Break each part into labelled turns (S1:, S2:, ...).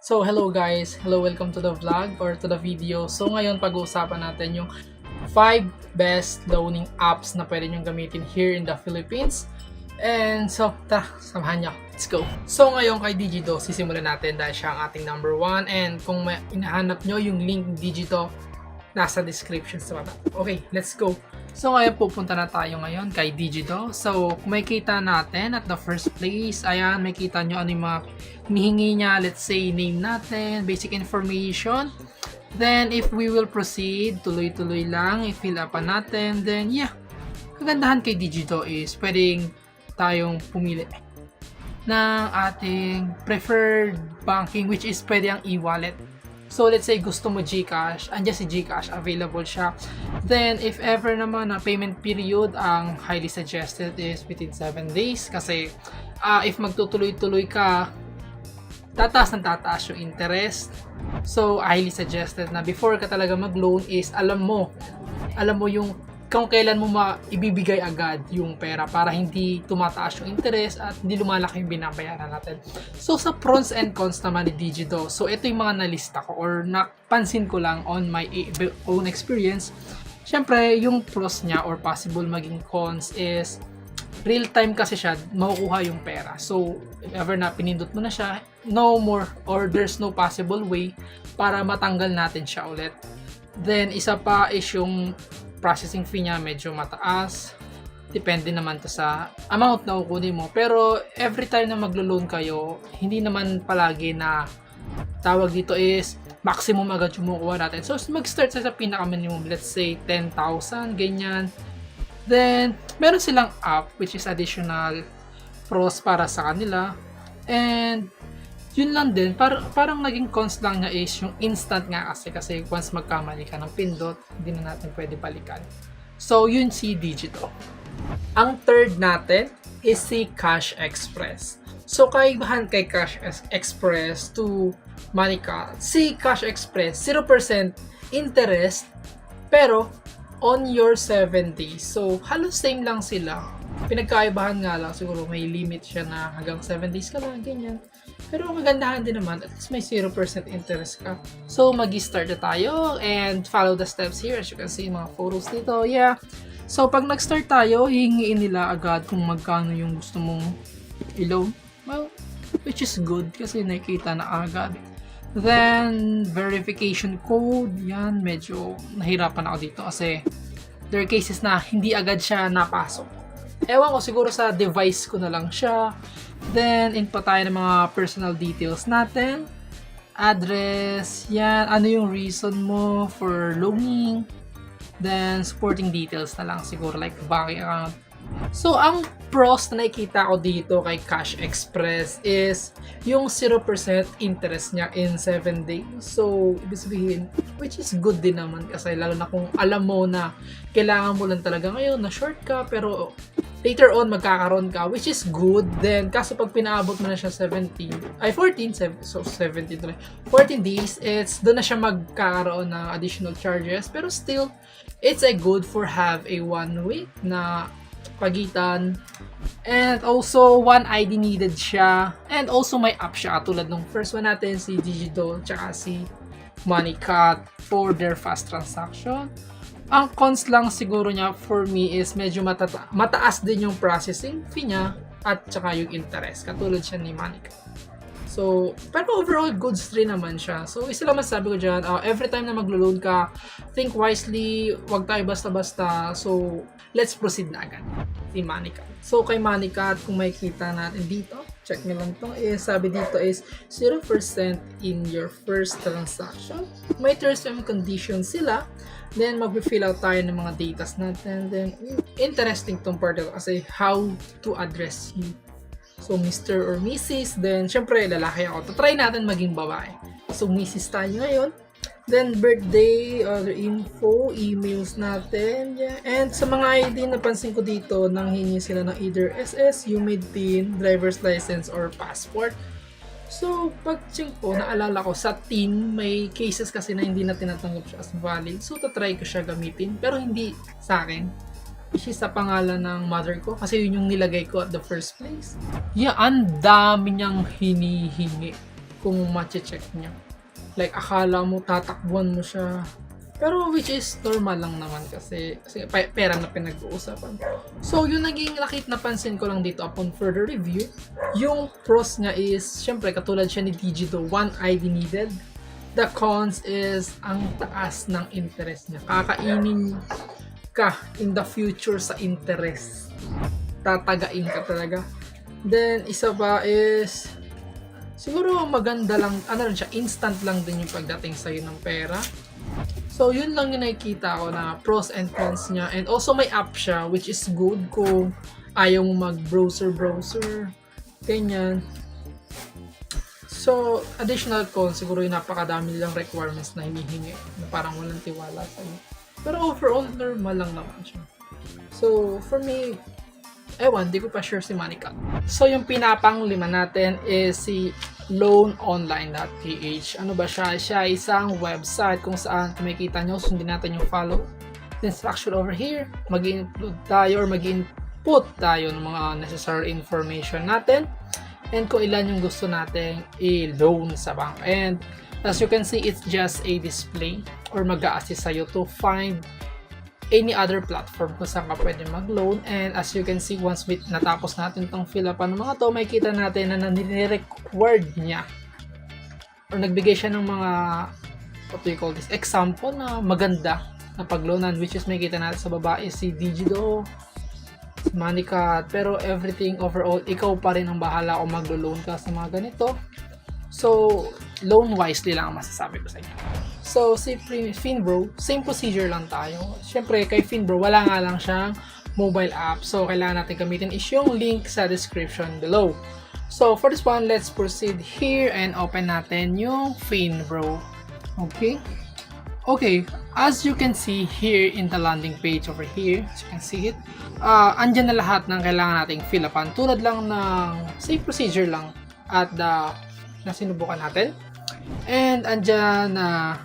S1: So hello guys, hello, welcome to the vlog or to the video. So ngayon pag-uusapan natin yung 5 best loaning apps na pwede nyo gamitin here in the Philippines. And so, tara, samahan nyo. Let's go. So ngayon kay Digito, sisimulan natin dahil siya ang ating number 1. And kung may inahanap nyo yung link Digito, nasa description sa baba. Okay, let's go. So ngayon pupunta na tayo ngayon kay Digito. So kung makikita natin at the first place, ayan, makikita nyo ano yung mga hinihingi niya. Let's say name natin, basic information. Then if we will proceed, tuloy-tuloy lang, i-fill up natin. Then yeah, kagandahan kay Digito is pwedeng tayong pumili ng ating preferred banking, which is pwede ang e-wallet. So let's say gusto mo GCash, andyan si GCash, available siya. Then if ever naman na payment period, ang highly suggested is within 7 days kasi if magtutuloy-tuloy ka, tataas yung interest. So highly suggested na before ka talaga mag-loan is alam mo yung kung kailan mo ibibigay agad yung pera para hindi tumataas yung interest at hindi lumalaki yung binabayaran natin. So sa pros and cons naman ni Digito, so ito yung mga nalista ko or napansin ko lang on my own experience. Syempre yung pros niya or possible maging cons is real time kasi siya, makukuha yung pera. So if ever na pinindot mo na siya, no more or there's no possible way para matanggal natin siya ulit. Then isa pa is yung processing fee niya medyo mataas. Depende naman to sa amount na kukunin mo. Pero every time na maglo-loan kayo, hindi naman palagi na tawag dito is maximum agad yung makukuha natin. So mag-start sa pinaka-minimum, let's say 10,000, ganyan. Then meron silang app which is additional pros para sa kanila. And yun lang din, parang naging cons lang niya is yung instant nga kasi once magkamali ka ng pindot, hindi na natin pwede balikan. So yun si Digito. Ang third natin is si Cash Express. So kaibahan kay Cash Express to Monica, si Cash Express 0% interest pero on your 7 days. So halos same lang sila. Pinagkaibahan nga lang siguro may limit siya na hanggang 7 days ka lang, ganyan. Pero ang kagandahan din naman, at least may 0% interest ka. So, mag-start na tayo and follow the steps here. As you can see, mga photos dito. Yeah. So, pag nag-start tayo, hihingiin nila agad kung magkano yung gusto mong i-loan. Well, which is good kasi nakikita na agad. Then, verification code. Yan, medyo nahirapan ako dito kasi there are cases na hindi agad siya napasok. Ewan ko, siguro sa device ko na lang siya. Then, input tayo ng mga personal details natin. Address, yan. Ano yung reason mo for loaning. Then, supporting details na lang siguro like banking account. So, ang pros na nakikita ko dito kay Cash Express is yung 0% interest niya in 7 days. So, ibig sabihin, which is good din naman kasi lalo na kung alam mo na kailangan mo lang talaga ngayon na short ka pero later on magkakaroon ka, which is good. Then kaso pag pinaabot mo na siya 14 days, it's doon na siya magkakaroon ng additional charges, pero still it's a good for have a 1 week na pagitan. And also, one ID needed siya. And also, may app siya. Tulad nung first one natin, si Digito, tsaka si MoneyCut for their fast transaction. Ang cons lang siguro niya for me is medyo mataas din yung processing fee niya at tsaka yung interest. Katulad siya ni MoneyCut. So, pero overall, goods rin naman siya. So, isa lang masasabi ko dyan, every time na maglo-loan ka, think wisely, wag tayo basta-basta. So, let's proceed na agad. Si MoneyCut. So, kay MoneyCut, kung makikita natin dito, check nyo lang to, sabi dito is 0% in your first transaction. May terms and conditions sila. Then, mag-fill out tayo ng mga datas natin. Then, interesting tong part kasi how to address you. So, Mr. or Mrs. Then, syempre, lalaki ako. Try natin maging babae. So, Mrs. tayo ngayon. Then, birthday, other info, emails natin. Yeah. And sa mga ID, napansin ko dito, nang hingi sila ng either SS, UMID PIN, driver's license, or passport. So, pag-check ko, naalala ko, sa TIN, may cases kasi na hindi na tinatanggap siya as valid. So, tatry ko siya gamitin. Pero hindi sa akin. Which is sa pangalan ng mother ko. Kasi yun yung nilagay ko at the first place. Yeah, ang dami niyang hinihingi. kung ma-check nyo. Like, akala mo tatakbuhan mo siya. Pero which is normal lang naman kasi pera na pinag-uusapan. So, yung naging napansin ko lang dito upon further review, yung pros niya is, syempre, katulad siya ni Digido, 1 ID needed. The cons is, ang taas ng interest niya. Kakainin ka in the future sa interest. Tatagain ka talaga. Then, isa pa is, siguro maganda lang, rin siya, instant lang din yung pagdating sa'yo ng pera. So, yun lang yung nakikita ko na pros and cons niya. And also, may app siya, which is good kung ayaw mo mag-browser, ganyan. So, additional cons, siguro yung napakadami nilang requirements na hinihingi, na parang walang tiwala sa'yo. Pero overall, normal lang naman siya. So, for me, di ko pa sure si Monica. So, yung pinapang-lima natin is si loanonline.ph. Ano ba siya? Siya isang website kung saan kumikita nyo, sundin natin yung follow the instruction over here. Mag-include tayo or mag-input tayo ng mga necessary information natin and kung ilan yung gusto natin i-loan sa bank. And as you can see, it's just a display or mag-a-assist sa'yo to find any other platform kung saan ka pwede mag-loan. And as you can see, once natapos natin itong fill up ng mga to, may kita natin na nire-required niya or nagbigay siya ng mga what do you call this, example na maganda na pag-loanan, which is may kita natin sa babae si Digido, si Monica, pero everything overall, ikaw pa rin ang bahala kung mag-loan ka sa mga ganito. So, loan wisely lang ang masasabi ko sa inyo. So, si Finbro, same procedure lang tayo. Siyempre, kay Finbro, wala nga lang siyang mobile app. So, kailangan natin gamitin is yung link sa description below. So, for this one, let's proceed here and open natin yung Finbro. Okay? Okay, as you can see here in the landing page over here, as you can see it, andyan na lahat ng kailangan nating fill upan. Tulad lang ng same procedure lang at na sinubukan natin. And andyan na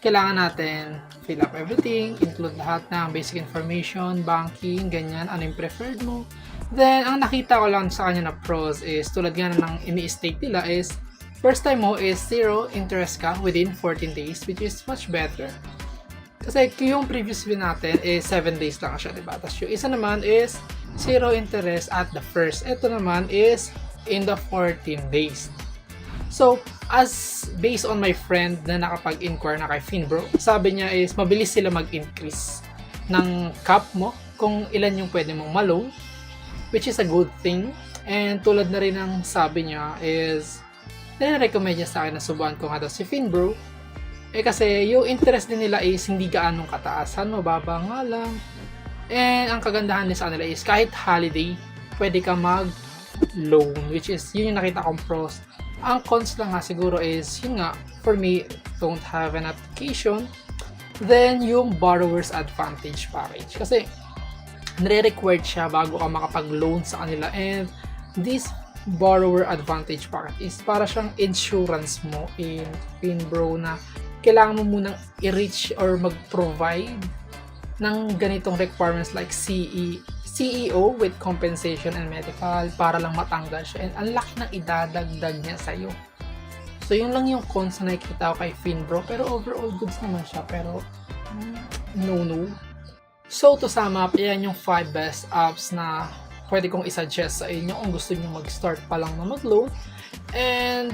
S1: kailangan natin fill up everything, include lahat ng basic information, banking, ganyan, ano yung preferred mo. Then, ang nakita ko lang sa kanya na pros is, tulad nga ng ini-state nila is, first time mo is 0 interest ka within 14 days, which is much better. Kasi yung previous view natin is 7 days lang siya, diba? Tapos yung isa naman is 0 interest at the first. Ito naman is in the 14 days. So, as based on my friend na nakapag-inquire na kay Finbro, sabi niya is mabilis sila mag-increase ng cap mo kung ilan yung pwede mong ma-loan, which is a good thing. And tulad na rin ng sabi niya is nire-recommend niya sa akin na subukan ko nga daw si Finbro. Kasi yung interest din nila is hindi gaanong kataasan, mababa nga lang. And ang kagandahan din sa kanila is kahit holiday, pwede ka mag-loan, which is yun yung nakita kong pros. Ang cons lang nga siguro is, yun nga, for me, don't have an application. Then, yung borrower's advantage package. Kasi, nire-required siya bago ka makapag-loan sa kanila. And, this borrower advantage package is para siyang insurance mo in Finbro na kailangan mo munang i-reach or mag-provide ng ganitong requirements like CEO with compensation and medical para lang matanggal siya. And ang laki ng idadagdag niya sa'yo. So, yun lang yung cons na nakikita ko kay Finbro. Pero overall, goods naman siya. Pero, no. So, to sum up, yan yung 5 best apps na pwede kong isuggest sa inyo kung gusto nyo mag-start pa lang na mag-loan. And,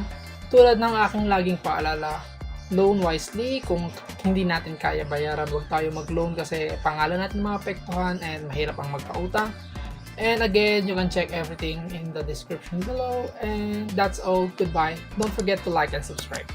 S1: tulad ng aking laging paalala, loan wisely. Kung hindi natin kaya bayaran, huwag tayo mag-loan kasi pangalan natin maapektuhan and mahirap ang magkautang. And again, you can check everything in the description below. And that's all. Goodbye. Don't forget to like and subscribe.